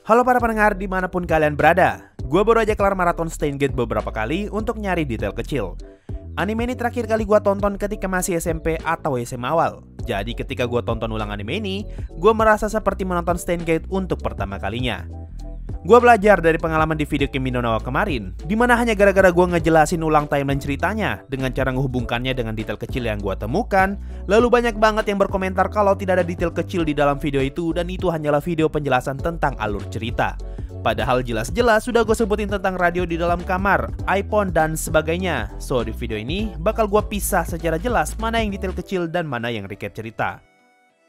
Halo para pendengar dimanapun kalian berada. Gue baru aja kelar maraton Steins Gate beberapa kali untuk nyari detail kecil. Anime ini terakhir kali gue tonton ketika masih SMP atau SMA awal. Jadi ketika gue tonton ulang anime ini, gue merasa seperti menonton Steins Gate untuk pertama kalinya. Gue belajar dari pengalaman di video Kimi no Na wa kemarin, dimana hanya gara-gara gue ngejelasin ulang timeline ceritanya dengan cara menghubungkannya dengan detail kecil yang gue temukan. Lalu banyak banget yang berkomentar kalau tidak ada detail kecil di dalam video itu dan itu hanyalah video penjelasan tentang alur cerita. Padahal jelas-jelas sudah gue sebutin tentang radio di dalam kamar, iPhone dan sebagainya. So di video ini bakal gue pisah secara jelas mana yang detail kecil dan mana yang recap cerita.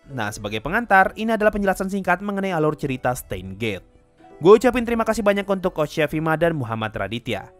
Nah sebagai pengantar, ini adalah penjelasan singkat mengenai alur cerita Steins Gate. Gue ucapin terima kasih banyak untuk Coach Syafima dan Muhammad Raditya.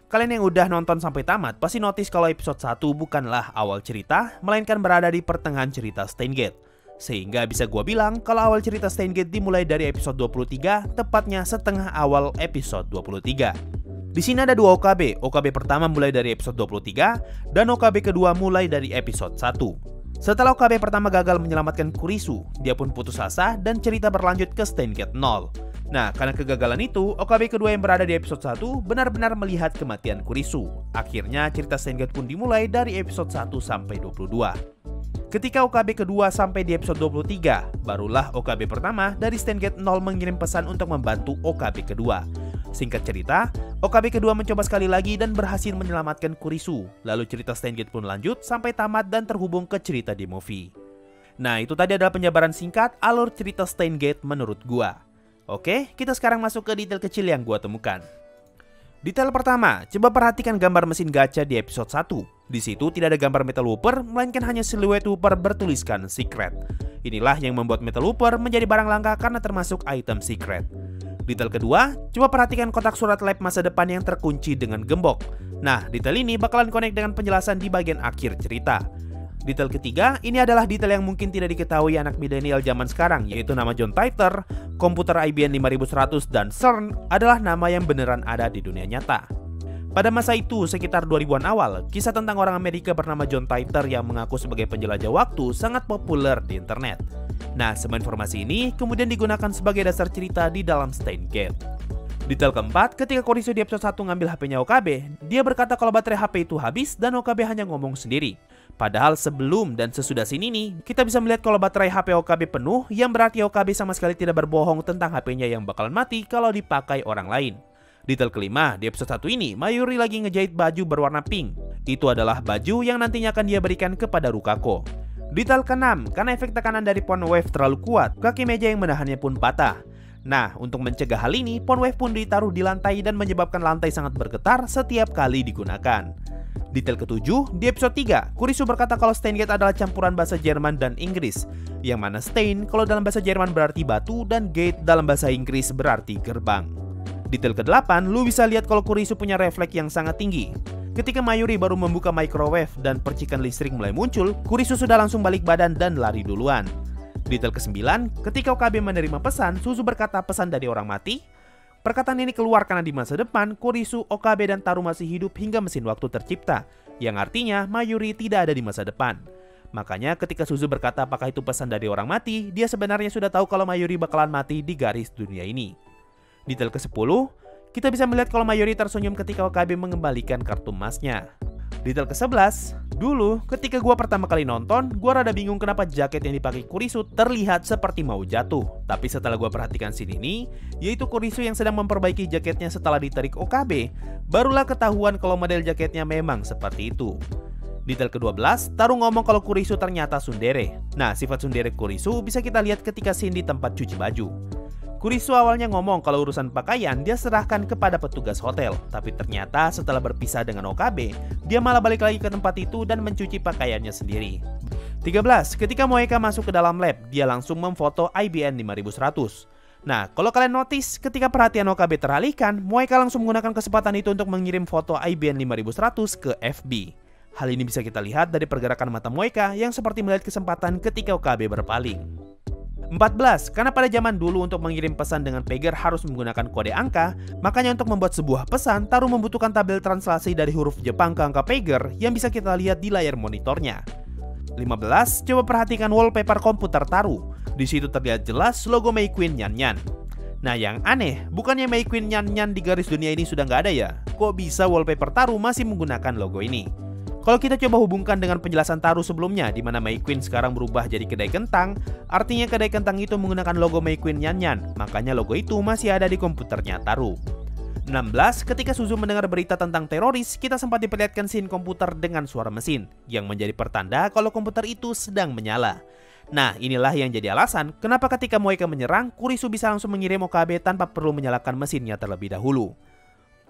Kalian yang udah nonton sampai tamat pasti notice kalau episode 1 bukanlah awal cerita, melainkan berada di pertengahan cerita Steins Gate. Sehingga bisa gue bilang kalau awal cerita Steins Gate dimulai dari episode 23, tepatnya setengah awal episode 23. Di sini ada dua OKB. OKB pertama mulai dari episode 23 dan OKB kedua mulai dari episode 1. Setelah OKB pertama gagal menyelamatkan Kurisu, dia pun putus asa dan cerita berlanjut ke Steins Gate 0. Nah, karena kegagalan itu, OKB kedua yang berada di episode 1 benar-benar melihat kematian Kurisu. Akhirnya cerita Steins Gate pun dimulai dari episode 1 sampai 22. Ketika OKB kedua sampai di episode 23, barulah OKB pertama dari Steins Gate 0 mengirim pesan untuk membantu OKB kedua. Singkat cerita, OKB kedua mencoba sekali lagi dan berhasil menyelamatkan Kurisu. Lalu cerita Steins Gate pun lanjut sampai tamat dan terhubung ke cerita di movie. Nah, itu tadi adalah penjabaran singkat alur cerita Steins Gate menurut gua. Oke, kita sekarang masuk ke detail kecil yang gua temukan. Detail pertama, coba perhatikan gambar mesin gacha di episode 1. Di situ tidak ada gambar Metal Whooper, melainkan hanya siluet Whooper bertuliskan secret. Inilah yang membuat Metal Whooper menjadi barang langka karena termasuk item secret. Detail kedua, coba perhatikan kotak surat lab masa depan yang terkunci dengan gembok. Nah, detail ini bakalan connect dengan penjelasan di bagian akhir cerita. Detail ketiga, ini adalah detail yang mungkin tidak diketahui anak milenial zaman sekarang, yaitu nama John Titor, komputer IBM 5100, dan CERN adalah nama yang beneran ada di dunia nyata. Pada masa itu, sekitar 2000-an awal, kisah tentang orang Amerika bernama John Titor yang mengaku sebagai penjelajah waktu sangat populer di internet. Nah, semua informasi ini kemudian digunakan sebagai dasar cerita di dalam Steins Gate. Detail keempat, ketika Kurisu di episode 1 ngambil HP-nya OKB, dia berkata kalau baterai HP itu habis dan OKB hanya ngomong sendiri. Padahal sebelum dan sesudah sini nih, kita bisa melihat kalau baterai HP OKB penuh, yang berarti OKB sama sekali tidak berbohong tentang HP-nya yang bakalan mati kalau dipakai orang lain. Detail kelima, di episode 1 ini, Mayuri lagi ngejahit baju berwarna pink. Itu adalah baju yang nantinya akan dia berikan kepada Rukako. Detail keenam, karena efek tekanan dari Pond Wave terlalu kuat, kaki meja yang menahannya pun patah. Nah, untuk mencegah hal ini, Pond Wave pun ditaruh di lantai dan menyebabkan lantai sangat bergetar setiap kali digunakan. Detail ketujuh, di episode 3, Kurisu berkata kalau Steins Gate adalah campuran bahasa Jerman dan Inggris, yang mana Stein kalau dalam bahasa Jerman berarti batu dan Gate dalam bahasa Inggris berarti gerbang. Detail ke-8, lu bisa lihat kalau Kurisu punya refleks yang sangat tinggi. Ketika Mayuri baru membuka microwave dan percikan listrik mulai muncul, Kurisu sudah langsung balik badan dan lari duluan. Detail ke-9, ketika OKB menerima pesan, Suzu berkata pesan dari orang mati. Perkataan ini keluar karena di masa depan, Kurisu, OKB, dan Taru masih hidup hingga mesin waktu tercipta, yang artinya Mayuri tidak ada di masa depan. Makanya ketika Suzu berkata apakah itu pesan dari orang mati, dia sebenarnya sudah tahu kalau Mayuri bakalan mati di garis dunia ini. Detail ke-10, kita bisa melihat kalau Mayuri tersenyum ketika OKB mengembalikan kartu emasnya. Detail ke-11, dulu ketika gua pertama kali nonton, gua rada bingung kenapa jaket yang dipakai Kurisu terlihat seperti mau jatuh. Tapi setelah gua perhatikan scene ini, yaitu Kurisu yang sedang memperbaiki jaketnya setelah ditarik OKB, barulah ketahuan kalau model jaketnya memang seperti itu. Detail ke-12, Taru ngomong kalau Kurisu ternyata tsundere. Nah, sifat tsundere Kurisu bisa kita lihat ketika scene di tempat cuci baju. Kurisu awalnya ngomong kalau urusan pakaian dia serahkan kepada petugas hotel, tapi ternyata setelah berpisah dengan OKB, dia malah balik lagi ke tempat itu dan mencuci pakaiannya sendiri. 13. Ketika Moeka masuk ke dalam lab, dia langsung memfoto IBM 5100. Nah, kalau kalian notice, ketika perhatian OKB teralihkan, Moeka langsung menggunakan kesempatan itu untuk mengirim foto IBM 5100 ke FB. Hal ini bisa kita lihat dari pergerakan mata Moeka yang seperti melihat kesempatan ketika OKB berpaling. 14. Karena pada zaman dulu untuk mengirim pesan dengan pager harus menggunakan kode angka, makanya untuk membuat sebuah pesan, Taru membutuhkan tabel translasi dari huruf Jepang ke angka pager yang bisa kita lihat di layar monitornya. 15. Coba perhatikan wallpaper komputer Taru. Di situ terlihat jelas logo Mei Queen Nyan Nyan. Nah yang aneh, bukannya Mei Queen Nyan Nyan di garis dunia ini sudah nggak ada ya? Kok bisa wallpaper Taru masih menggunakan logo ini? Kalau kita coba hubungkan dengan penjelasan Taru sebelumnya, di mana Mei Queen sekarang berubah jadi kedai kentang, artinya kedai kentang itu menggunakan logo Mei Queen Nyan Nyan, makanya logo itu masih ada di komputernya Taru. 16. Ketika Suzu mendengar berita tentang teroris, kita sempat diperlihatkan scene komputer dengan suara mesin, yang menjadi pertanda kalau komputer itu sedang menyala. Nah, inilah yang jadi alasan kenapa ketika Moeka menyerang, Kurisu bisa langsung mengirim Okabe tanpa perlu menyalakan mesinnya terlebih dahulu.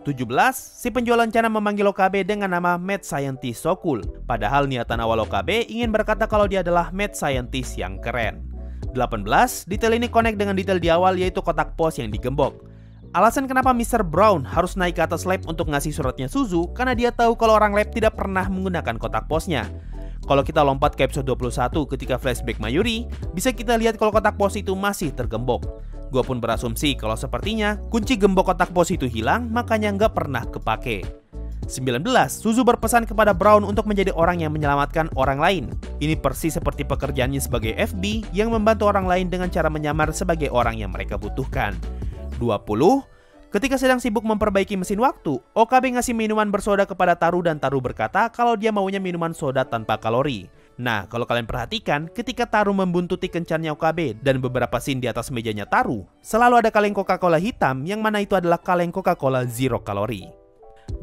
17. Si penjual lencana memanggil Okabe dengan nama Mad Scientist so cool. Padahal niatan awal Okabe ingin berkata kalau dia adalah Mad Scientist yang keren. 18. Detail ini connect dengan detail di awal, yaitu kotak pos yang digembok. Alasan kenapa Mr. Brown harus naik ke atas lab untuk ngasih suratnya Suzu, karena dia tahu kalau orang lab tidak pernah menggunakan kotak posnya. Kalau kita lompat ke episode 21 ketika flashback Mayuri, bisa kita lihat kalau kotak pos itu masih tergembok. Gua pun berasumsi kalau sepertinya kunci gembok kotak pos itu hilang, makanya nggak pernah kepake. 19. Suzu berpesan kepada Brown untuk menjadi orang yang menyelamatkan orang lain. Ini persis seperti pekerjaannya sebagai FB yang membantu orang lain dengan cara menyamar sebagai orang yang mereka butuhkan. 20. Ketika sedang sibuk memperbaiki mesin waktu, Okabe ngasih minuman bersoda kepada Taru dan Taru berkata kalau dia maunya minuman soda tanpa kalori. Nah, kalau kalian perhatikan, ketika Taru membuntuti kencannya Okabe dan beberapa scene di atas mejanya Taru, selalu ada kaleng Coca-Cola hitam yang mana itu adalah kaleng Coca-Cola zero kalori.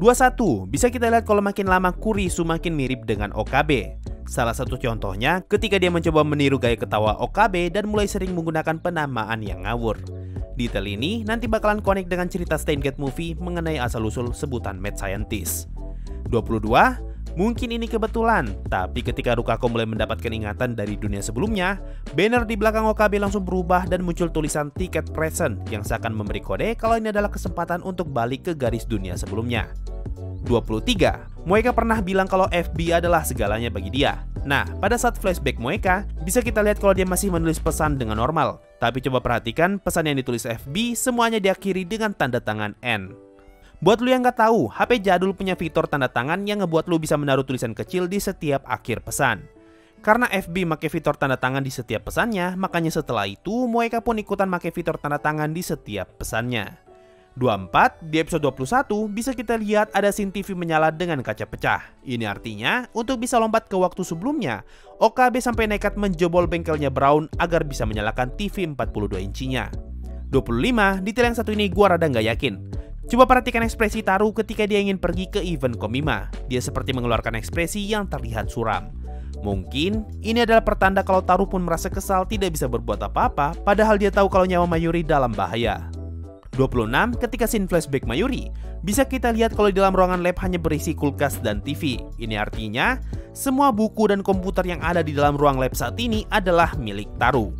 21. Bisa kita lihat kalau makin lama Kurisu makin mirip dengan Okabe. Salah satu contohnya ketika dia mencoba meniru gaya ketawa Okabe dan mulai sering menggunakan penamaan yang ngawur. Detail ini nanti bakalan connect dengan cerita Steins Gate Movie mengenai asal-usul sebutan Mad Scientist. 22. Mungkin ini kebetulan, tapi ketika Rukako mulai mendapatkan ingatan dari dunia sebelumnya, banner di belakang Okabe langsung berubah dan muncul tulisan tiket present yang seakan memberi kode kalau ini adalah kesempatan untuk balik ke garis dunia sebelumnya. 23. Moeka pernah bilang kalau FB adalah segalanya bagi dia. Nah, pada saat flashback Moeka, bisa kita lihat kalau dia masih menulis pesan dengan normal. Tapi coba perhatikan pesan yang ditulis FB semuanya diakhiri dengan tanda tangan N. Buat lu yang nggak tahu, HP jadul punya fitur tanda tangan yang ngebuat lu bisa menaruh tulisan kecil di setiap akhir pesan. Karena FB make fitur tanda tangan di setiap pesannya, makanya setelah itu Moeka pun ikutan make fitur tanda tangan di setiap pesannya. 24. Di episode 21 bisa kita lihat ada scene TV menyala dengan kaca pecah. Ini artinya untuk bisa lompat ke waktu sebelumnya, Okabe sampai nekat menjebol bengkelnya Brown agar bisa menyalakan TV 42 inchinya. 25. Detail yang satu ini gua rada nggak yakin. Coba perhatikan ekspresi Taru ketika dia ingin pergi ke event Komima. Dia seperti mengeluarkan ekspresi yang terlihat suram. Mungkin ini adalah pertanda kalau Taru pun merasa kesal tidak bisa berbuat apa-apa, padahal dia tahu kalau nyawa Mayuri dalam bahaya. 26. Ketika scene flashback Mayuri, bisa kita lihat kalau di dalam ruangan lab hanya berisi kulkas dan TV. Ini artinya, semua buku dan komputer yang ada di dalam ruang lab saat ini adalah milik Taru.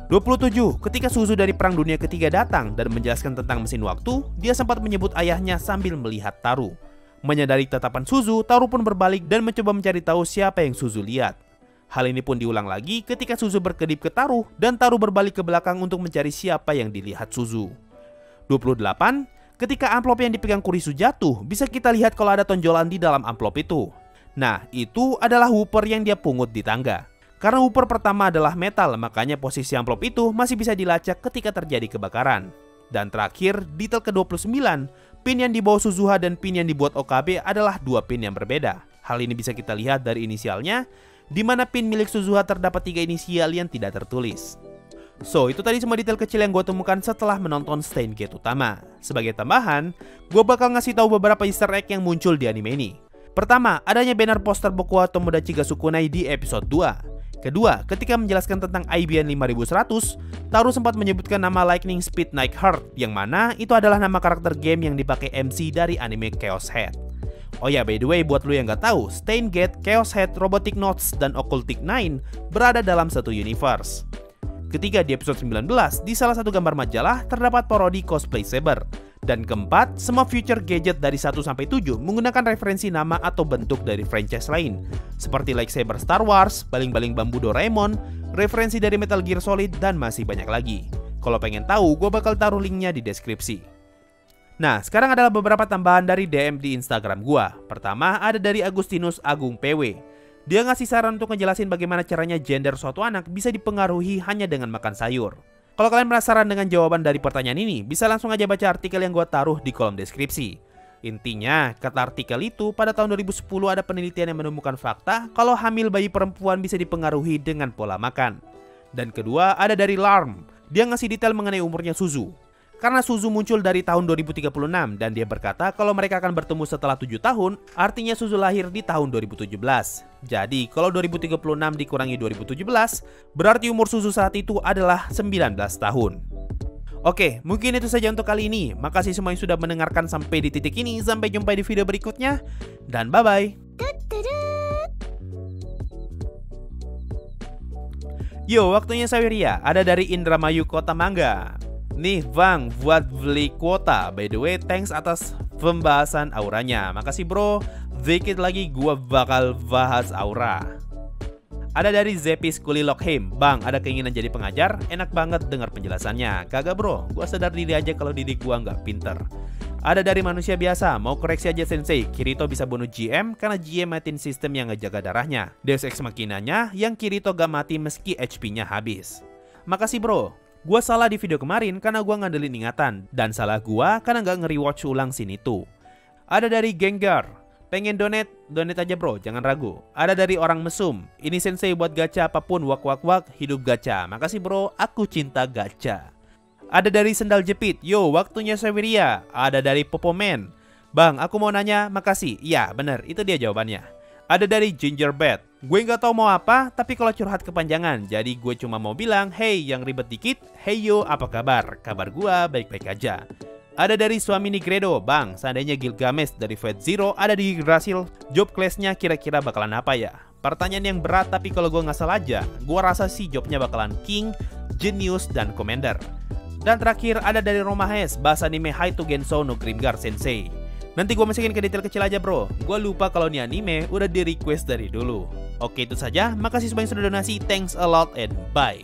27. Ketika Suzu dari Perang Dunia Ketiga datang dan menjelaskan tentang mesin waktu, dia sempat menyebut ayahnya sambil melihat Taru. Menyadari tatapan Suzu, Taru pun berbalik dan mencoba mencari tahu siapa yang Suzu lihat. Hal ini pun diulang lagi ketika Suzu berkedip ke Taru dan Taru berbalik ke belakang untuk mencari siapa yang dilihat Suzu. 28. Ketika amplop yang dipegang Kurisu jatuh, bisa kita lihat kalau ada tonjolan di dalam amplop itu. Nah, itu adalah Whooper yang dia pungut di tangga. Karena Whooper pertama adalah metal, makanya posisi amplop itu masih bisa dilacak ketika terjadi kebakaran. Dan terakhir, detail ke-29, pin yang dibawa Suzuha dan pin yang dibuat Okabe adalah dua pin yang berbeda. Hal ini bisa kita lihat dari inisialnya, di mana pin milik Suzuha terdapat 3 inisial yang tidak tertulis. So, itu tadi semua detail kecil yang gue temukan setelah menonton Steins Gate utama. Sebagai tambahan, gue bakal ngasih tahu beberapa easter egg yang muncul di anime ini. Pertama, adanya banner poster Boku wa Tomodachi ga Sukunai di episode 2. Kedua, ketika menjelaskan tentang IBN 5100, Taru sempat menyebutkan nama Lightning Speed Night Heart, yang mana itu adalah nama karakter game yang dipakai MC dari anime Chaos Head. Oh ya, by the way, buat lu yang nggak tahu, Steins Gate, Chaos Head, Robotic Notes, dan Occultic 9 berada dalam satu universe. Ketiga, di episode 19, di salah satu gambar majalah terdapat parodi cosplay Saber. Dan keempat, semua future gadget dari 1-7 menggunakan referensi nama atau bentuk dari franchise lain, seperti lightsaber Star Wars, baling-baling bambu Doraemon, referensi dari Metal Gear Solid, dan masih banyak lagi. Kalau pengen tahu, gue bakal taruh linknya di deskripsi. Nah, sekarang adalah beberapa tambahan dari DM di Instagram gue. Pertama, ada dari Agustinus Agung PW. Dia ngasih saran untuk ngejelasin bagaimana caranya gender suatu anak bisa dipengaruhi hanya dengan makan sayur. Kalau kalian penasaran dengan jawaban dari pertanyaan ini, bisa langsung aja baca artikel yang gue taruh di kolom deskripsi. Intinya, kata artikel itu, pada tahun 2010 ada penelitian yang menemukan fakta kalau hamil bayi perempuan bisa dipengaruhi dengan pola makan. Dan kedua, ada dari Larm. Dia ngasih detail mengenai umurnya Suzu. Karena Suzu muncul dari tahun 2036 dan dia berkata kalau mereka akan bertemu setelah 7 tahun, artinya Suzu lahir di tahun 2017. Jadi kalau 2036 dikurangi 2017, berarti umur Suzu saat itu adalah 19 tahun. Oke, mungkin itu saja untuk kali ini. Makasih semua yang sudah mendengarkan sampai di titik ini. Sampai jumpa di video berikutnya, dan bye-bye. Yo, waktunya Saweria, ada dari Indramayu Kota Mangga. Nih bang, buat beli kuota. By the way, thanks atas pembahasan auranya. Makasih bro, dikit lagi gua bakal bahas aura. Ada dari Zepis Kulilokheim. Bang, ada keinginan jadi pengajar? Enak banget dengar penjelasannya. Kagak bro, gua sadar diri aja kalau diri gua nggak pinter. Ada dari manusia biasa, mau koreksi aja sensei, Kirito bisa bunuh GM karena GM matiin sistem yang ngejaga darahnya. Deus Ex Machinanya yang Kirito gak mati meski HP-nya habis. Makasih bro. Gua salah di video kemarin karena gua ngandelin ingatan, dan salah gua karena nggak nge-rewatch ulang scene itu. Ada dari Gengar, pengen donate aja bro, jangan ragu. Ada dari orang mesum, ini sensei buat gacha apapun, wak hidup gacha. Makasih bro, aku cinta gacha. Ada dari Sendal Jepit, yo waktunya Saweria. Ada dari Popoman, bang aku mau nanya, makasih. Iya bener, itu dia jawabannya. Ada dari Gingerbread, gue nggak tahu mau apa, tapi kalau curhat kepanjangan, jadi gue cuma mau bilang, hey yang ribet dikit, hey yo apa kabar? Kabar gue baik-baik aja. Ada dari Suami Nigredo, bang seandainya Gilgamesh dari Fate Zero ada di Yggdrasil, job class-nya kira-kira bakalan apa ya? Pertanyaan yang berat, tapi kalau gue nggak salah aja, gue rasa sih jobnya bakalan King, Genius, dan Commander. Dan terakhir ada dari Romahes, bahas anime Haito Genso no Grimgar Sensei. Nanti gue masukin ke detail kecil aja bro. Gue lupa kalau nih anime udah di request dari dulu. Oke itu saja, makasih semua yang sudah donasi. Thanks a lot and bye.